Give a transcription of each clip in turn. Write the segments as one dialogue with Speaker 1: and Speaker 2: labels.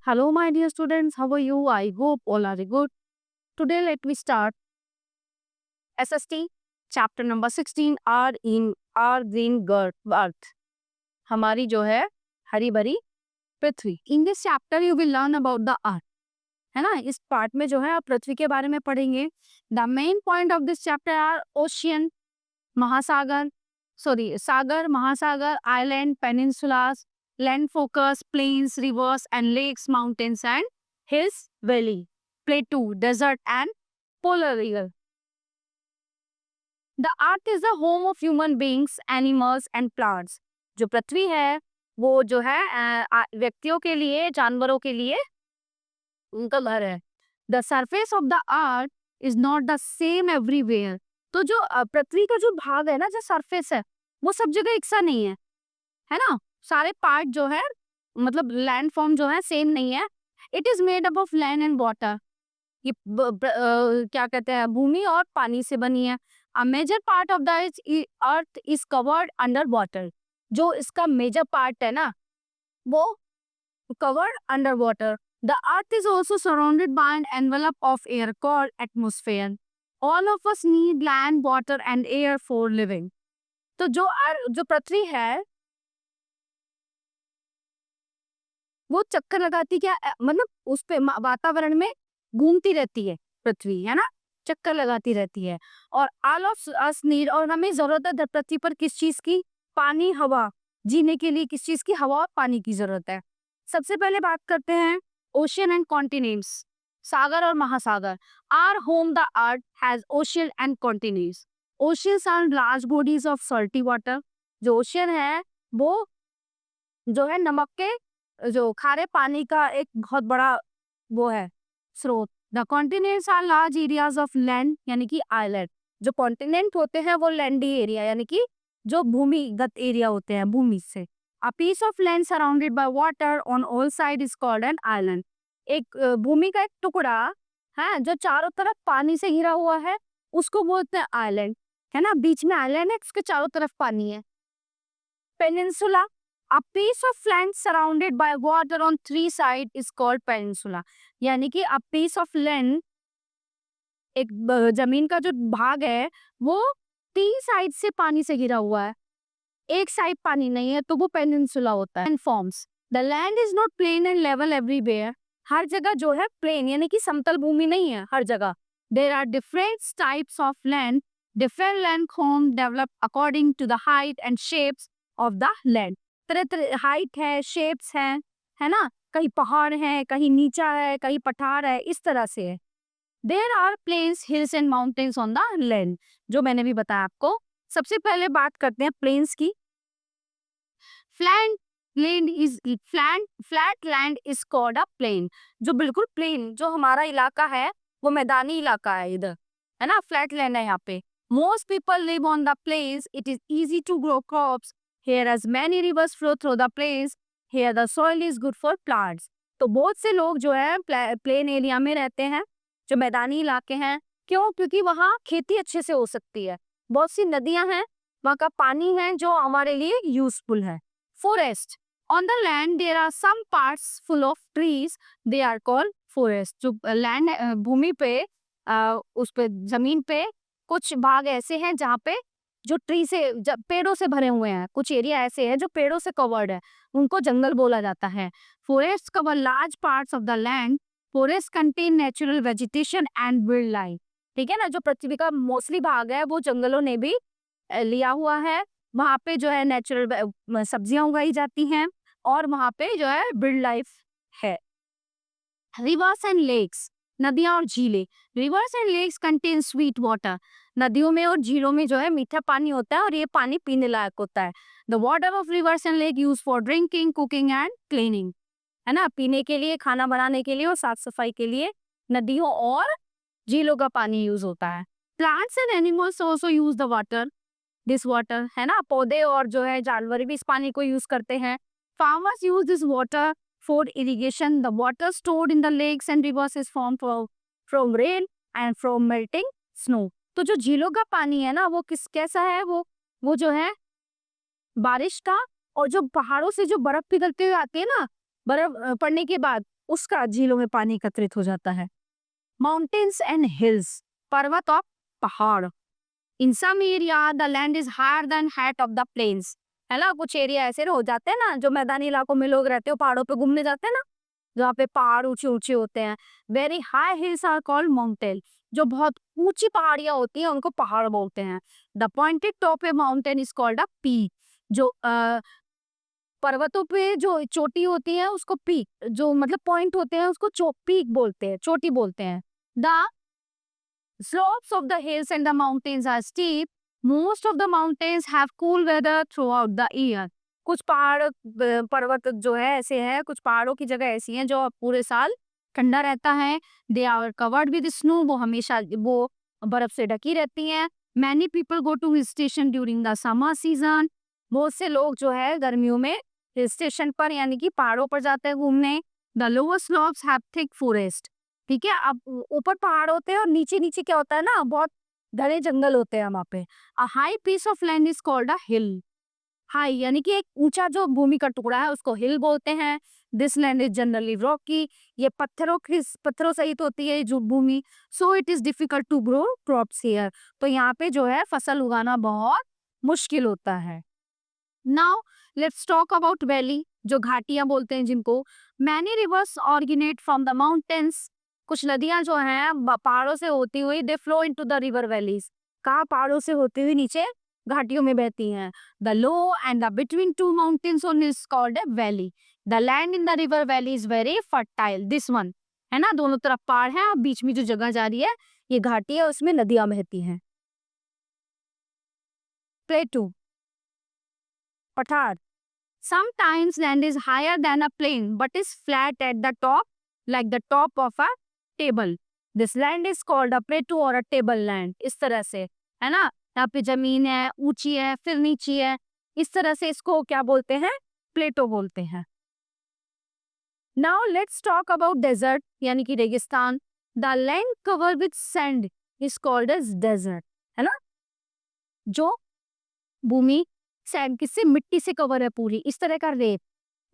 Speaker 1: Hello, my dear students. How are you? I hope all are good. Today, let me start SST chapter number 16 R in R green earth. हमारी जो है हरी भरी पृथ्वी. In this chapter, you will learn about the earth. है ना, इस part में जो है आप पृथ्वी के बारे में पढ़ेंगे. The main point of this chapter are ocean, महासागर, सागर, महासागर, island, peninsulas, land focus, plains, rivers and lakes, mountains and hills, valley, plateau, desert and polar region. The earth is the home of human beings, animals and plants. जो पृथ्वी है वो जो है व्यक्तियों के लिए, जानवरों के लिए उनका घर है. The surface of the earth is not the same everywhere. तो जो पृथ्वी का जो भाग है ना, जो सरफेस है, वो सब जगह एक सा नहीं है ना. सारे पार्ट जो है मतलब लैंड फॉर्म जो है सेम नहीं है. It is made up of land and water. ये क्या कहते हैं, भूमि और पानी से बनी है. A major part of the earth is covered under water. जो इसका मेजर पार्ट है ना वो covered under water. The earth is also surrounded by an envelope of air called atmosphere. All of us need land, water and air for living. तो जो पृथ्वी है वो चक्कर लगाती क्या मतलब उस पे वातावरण में घूमती रहती है पृथ्वी, है ना, चक्कर लगाती रहती है. और ऑल ऑफ अस नीड, और हमें जरूरत है पृथ्वी पर किस चीज की? पानी, हवा. जीने के लिए किस चीज की? हवा और पानी की जरूरत है. सबसे पहले बात करते हैं ओशियन एंड कॉन्टिनेंट्स, सागर और महासागर. Our home the earth has ocean and continents. Oceans are large bodies of salty water. जो ओशियन है वो जो है नमक के, जो खारे पानी का एक बहुत बड़ा वो है स्रोत. The continents are large areas of land यानी कि आइलैंड. जो कॉन्टिनेंट होते हैं वो लैंडी एरिया यानी कि जो भूमिगत एरिया होते हैं भूमि से. A piece of land surrounded by water on all sides is called an island. एक भूमि का एक टुकड़ा है जो चारों तरफ पानी से घिरा हुआ है उसको बोलते हैं आइलैंड, है ना. बीच में आइलैंड है, उसके चारों तरफ पानी है. Peninsula, a piece of land surrounded by water on three sides is called peninsula. यानी कि a piece of land, एक जमीन का जो भाग है वो 3 साइड से पानी से घिरा हुआ है, एक साइड पानी नहीं है तो वो पेनिनसुला होता है. Forms, the land is not plain and level everywhere. हर जगह जो है प्लेन यानी कि समतल भूमि नहीं है हर जगह. There are different types of land. Different land form develop according to the height and shapes of the land. तरह तरह हाइट है, शेप्स हैं, है ना. कहीं पहाड़ है, कहीं नीचा है, कहीं पठार है, इस तरह से है. There are plains, hills and mountains on the land, जो मैंने भी बताया आपको. सबसे पहले बात करते हैं प्लेन्स की. Flat land is called a plain. जो बिल्कुल प्लेन, जो हमारा इलाका है वो मैदानी इलाका है इधर, है ना, फ्लैट लैंड है यहाँ पे. Most people live on the place. It is easy to grow crops. Here as many rivers flow through the place. Here the soil is good for plants. तो बहुत से लोग जो है प्लेन एरिया में रहते हैं, जो मैदानी इलाके हैं. क्यों? क्योंकि वहाँ खेती अच्छे से हो सकती है. बहुत सी नदियां हैं, वहाँ का पानी है जो हमारे लिए यूजफुल है. Forest. On the land there are some parts full of trees. They are called forest. जो लैंड भूमि पे उस पे जमीन पे कुछ भाग ऐसे हैं जहाँ पे जो ट्री से पेड़ों से भरे हुए हैं. कुछ एरिया ऐसे है जो पेड़ों से कवर्ड है, उनको जंगल बोला जाता है. Forests cover large parts of the land. Forests contain natural vegetation and wildlife. ठीक है ना. जो पृथ्वी का मोस्टली भाग है वो जंगलों ने भी लिया हुआ है. वहाँ पे जो है नेचुरल सब्जियां उगाई जाती हैं और वहाँ पे जो है बिल्ड लाइफ है. रिवर्स एंड लेक्स, नदियां और झीलें. Rivers and lakes contain sweet water. नदियों में और झीलों में जो है मीठा पानी होता है और ये पानी पीने लायक होता है. The water of reverse and lake use for drinking, cooking and cleaning, है ना. पीने के लिए, खाना बनाने के लिए और साफ सफाई के लिए नदियों और झीलों का पानी यूज होता है. Plants and animals also use the water, this water, है ना. पौधे और जो है जानवर भी इस पानी को यूज करते हैं. Farmers use this water for irrigation. The water stored in the lakes and rivers is form from rain and from melting snow. तो जो झीलों का पानी है ना वो कैसा है, वो जो है बारिश का, और जो पहाड़ों से जो बर्फ पिघलते हुए आती है ना, बर्फ पड़ने के बाद उसका झीलों में पानी एकत्रित हो जाता है। माउंटेन्स एंड हिल्स, पर्वत और पहाड़। In some area the land is higher than height of the plains, है ना। कुछ एरिया ऐसे हो जाते हैं ना, जो मैदानी इलाकों में लोग रहते हो, पहाड़ों पे घूमने जाते हैं ना, जहाँ पे पहाड़ ऊंचे ऊंचे होते हैं। Very high hills are called mountain, जो बहुत ऊंची पहाड़ियां होती हैं उनको पहाड़ बोलते हैं। The pointed top A mountain is called a peak, जो पर्वतों पे जो चोटी होती है उसको पीक, जो मतलब पॉइंट होते हैं उसको पीक बोलते हैं, चोटी बोलते हैं। The slopes of the hills and the mountains are steep. Most of the mountains have cool weather throughout the year. कुछ पहाड़ पर्वत जो है ऐसे है, कुछ पहाड़ों की जगह ऐसी हैं जो पूरे साल ठंडा रहता है। They are covered with snow, वो हमेशा वो बर्फ से ढकी रहती हैं। Many people go to hill station during the summer season, बहुत से लोग जो है गर्मियों में हिल स्टेशन पर यानी कि पहाड़ों पर जाते हैं घूमने। The lower slopes have thick forest, ठीक है। अब ऊपर पहाड़ होते हैं और नीचे नीचे क्या होता है ना, बहुत घने जंगल होते हैं वहां पे। A high piece of land is called a hill. High यानी कि एक ऊंचा जो भूमि का टुकड़ा है उसको हिल बोलते हैं। This land is generally rocky, ये पत्थरों सहित होती है जो भूमि। So it is difficult to grow crops here, तो यहाँ पे जो है फसल उगाना बहुत मुश्किल होता है। Now let's talk about valley, जो घाटियां बोलते हैं जिनको। Many rivers originate from the mountains, कुछ नदियां जो हैं पहाड़ों से होती हुई they flow into the river valleys, कहा पहाड़ों से होती हुई नीचे घाटियों में बहती हैं। The low and the between two mountains only is called a valley. The land in the river valley is very fertile, this one, है ना, दोनों तरफ पहाड़ है और बीच में जो जगह जा रही है ये घाटी है, उसमें नदियां बहती हैं। प्लेटू, पठार। Sometimes land is higher than a plain but is flat at the top, like the top of a table. This land is called a plateau or a tableland. इस तरह से, है ना, यहाँ पे जमीन है, ऊंची है, फिर नीची है, इस तरह से इसको क्या बोलते हैं, प्लेटो बोलते हैं। Now let's talk about desert, यानी कि रेगिस्तान। The land covered with sand is called as desert, है ना, जो भूमि सैंड किससे, मिट्टी से कवर है पूरी, इस तरह का रेत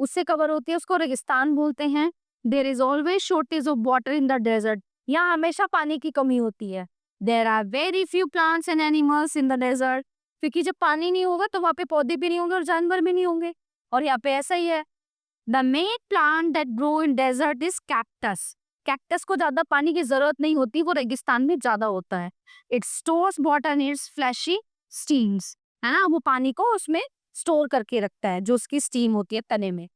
Speaker 1: उससे कवर होती है, उसको रेगिस्तान बोलते हैं। There is always shortage of water in the desert, यहाँ हमेशा पानी की कमी होती है। There are very few plants and animals in the desert, क्योंकि जब पानी नहीं होगा तो वहाँ पे पौधे भी नहीं होंगे और जानवर भी नहीं होंगे, और यहाँ पे ऐसा ही है। The main plant that grow in desert is cactus. Cactus को ज्यादा पानी की जरूरत नहीं होती, वो रेगिस्तान में ज्यादा होता है। It stores water in its fleshy stems, है ना, वो पानी को उसमें स्टोर करके रखता है, जो उसकी स्टीम होती है तने में।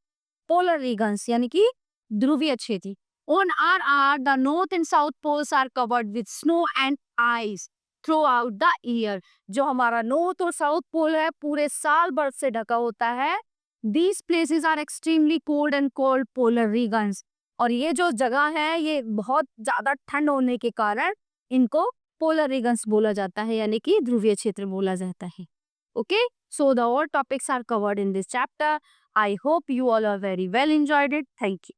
Speaker 1: पोलर रीगन्स यानी कि ध्रुवीय क्षेत्र। On are the north and south poles are covered with snow and ice throughout the year, जो हमारा नॉर्थ और साउथ पोल है पूरे साल बर्फ से ढका होता है। These places are extremely cold and cold polar regions, और ये जो जगह है ये बहुत ज्यादा ठंड होने के कारण इनको पोलर रीगन्स बोला जाता है, यानी कि ध्रुवीय क्षेत्र बोला जाता है। Okay, so the all topics are covered in this chapter. I hope you all are very well enjoyed it. Thank you.